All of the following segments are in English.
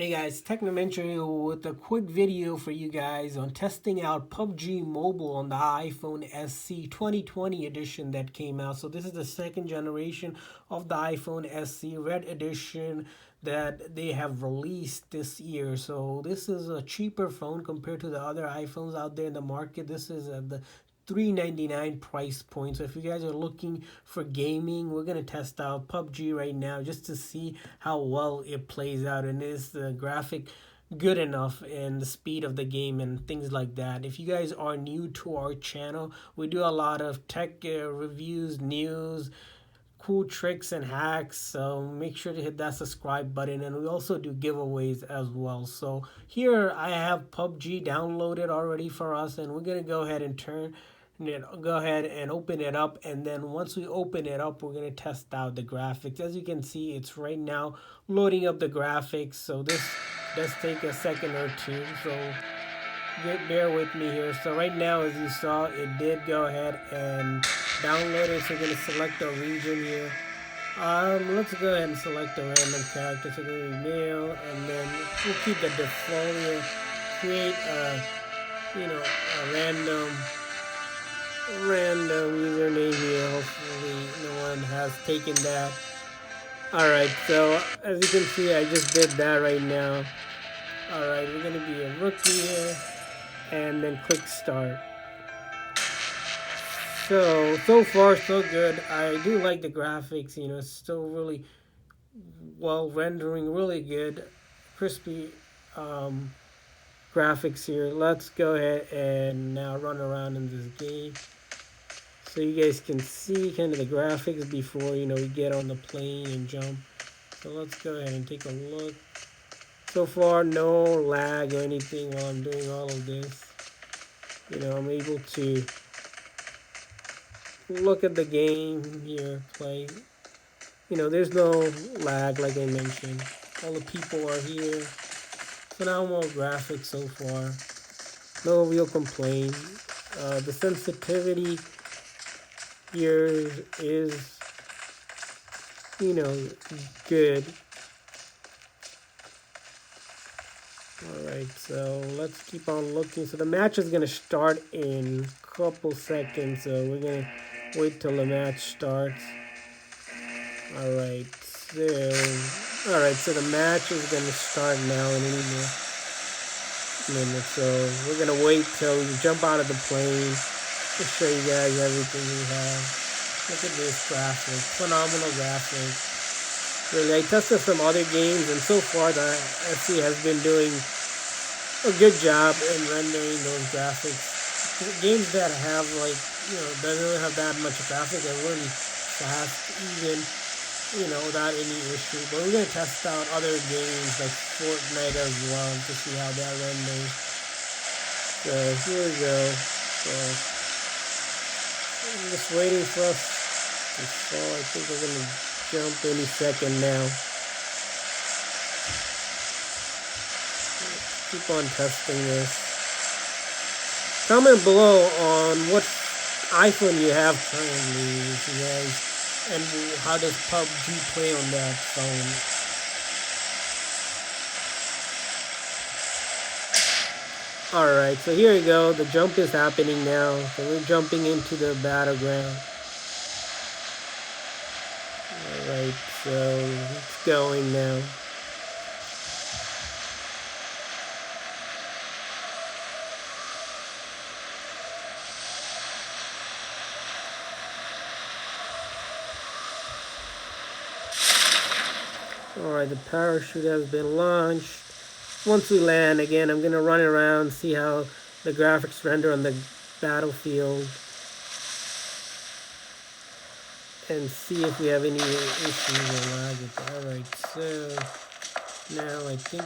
Hey guys, Technomentary with a quick video for you guys on testing out PUBG Mobile on the iPhone SE 2020 edition that came out. So this is the second generation of the iPhone SE Red edition that they have released this year. So this is a cheaper phone compared to the other iPhones out there in the market. This is at the $399 price point. So if you guys are looking for gaming, we're gonna test out PUBG right now just to see how well it plays out, and is the graphic good enough and the speed of the game and things like that. If you guys are new to our channel, we do a lot of tech reviews, news, cool tricks and hacks, so make sure to hit that subscribe button, and we also do giveaways as well. So here I have PUBG downloaded already for us, and we're gonna go ahead and go ahead and open it up, and then once we open it up, we're gonna test out the graphics. As you can see, it's right now loading up the graphics, so this does take a second or two, so bear with me here. So right now, as you saw, it did go ahead and download it. So we're gonna select a region here. Let's go ahead and select a random character. So we're gonna be male, and then we'll keep the default here. Create a random username here. Hopefully no one has taken that. Alright, so as you can see, I just did that right now. Alright, we're gonna be a rookie here, and then click start. So far so good. I do like the graphics, it's still really well rendering, really good, crispy graphics here. Let's go ahead and now run around in this game so you guys can see kind of the graphics before we get on the plane and jump. So let's go ahead and take a look. So far, no lag or anything while I'm doing all of this. I'm able to look at the game here, play. There's no lag like I mentioned. All the people are here. Phenomenal graphics so far. No real complaint. The sensitivity here is, good. Alright, so let's keep on looking. So the match is going to start in a couple seconds, so we're going to wait till the match starts. Alright, so the match is going to start now in any minute. So we're going to wait till we jump out of the plane to show you guys everything we have. Look at this graphic, phenomenal graphic. Really, I tested some other games, and so far the SE has been doing a good job in rendering those graphics. Games that have doesn't really have that much graphic are really fast, even without any issue. But we're gonna test out other games like Fortnite as well to see how that renders. So here we go. So I'm just waiting for us to fall. I think we're gonna jump any second now. Keep on testing this. Comment below on what iPhone you have currently, you guys, and how does PUBG play on that phone. Alright, so here we go. The jump is happening now. So we're jumping into the battleground. Alright, so it's going now. Alright, the parachute has been launched. Once we land, again, I'm going to run around, see how the graphics render on the battlefield, and see if we have any issues or lag with that. Alright, so now I think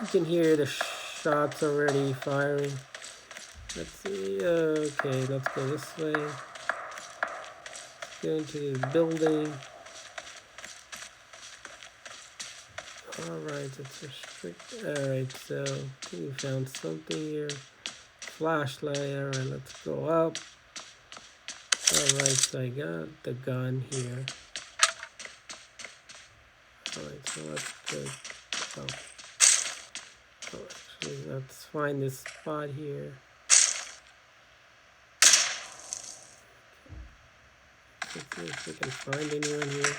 you can hear the shots already firing. Let's see. Okay, let's go this way. Let's go into the building. Alright, it's restricted. Alright, so I think we found something here. Flashlight. Alright, let's go up. Alright, so I got the gun here. Alright, so let's go. Oh, actually, let's find this spot here. Let's see if we can find anyone here.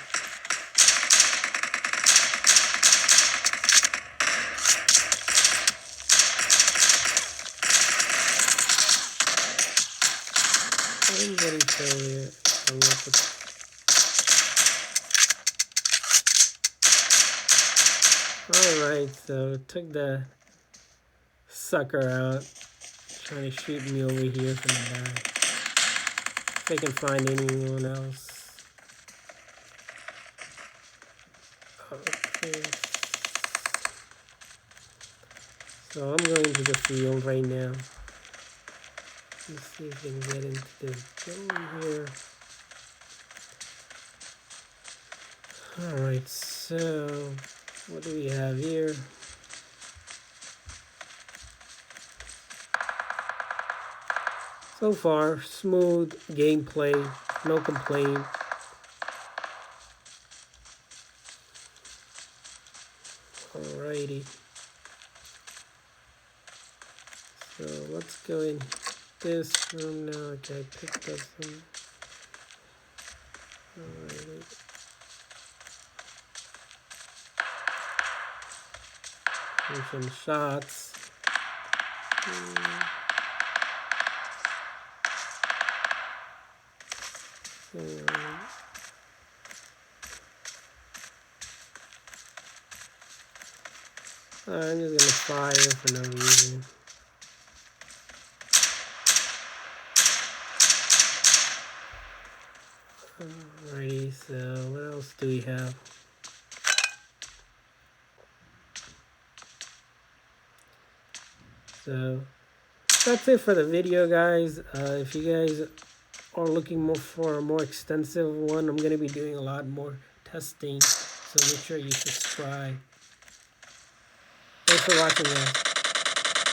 I'm getting kill here. Alright, so took the sucker out. Trying to shoot me over here from the back. If I can find anyone else. Okay. So I'm going to the field right now. Let's see if we can get into this building here. Alright, so what do we have here? So far, smooth gameplay, no complaint. Alrighty. So let's go in this room now. Okay, I picked up some. Alrighty. And some shots. I'm just gonna fire for no reason. Alrighty, so what else do we have? So that's it for the video, guys. If you guys are looking more for a more extensive one, I'm going to be doing a lot more testing, so make sure you subscribe. Thanks for watching, guys.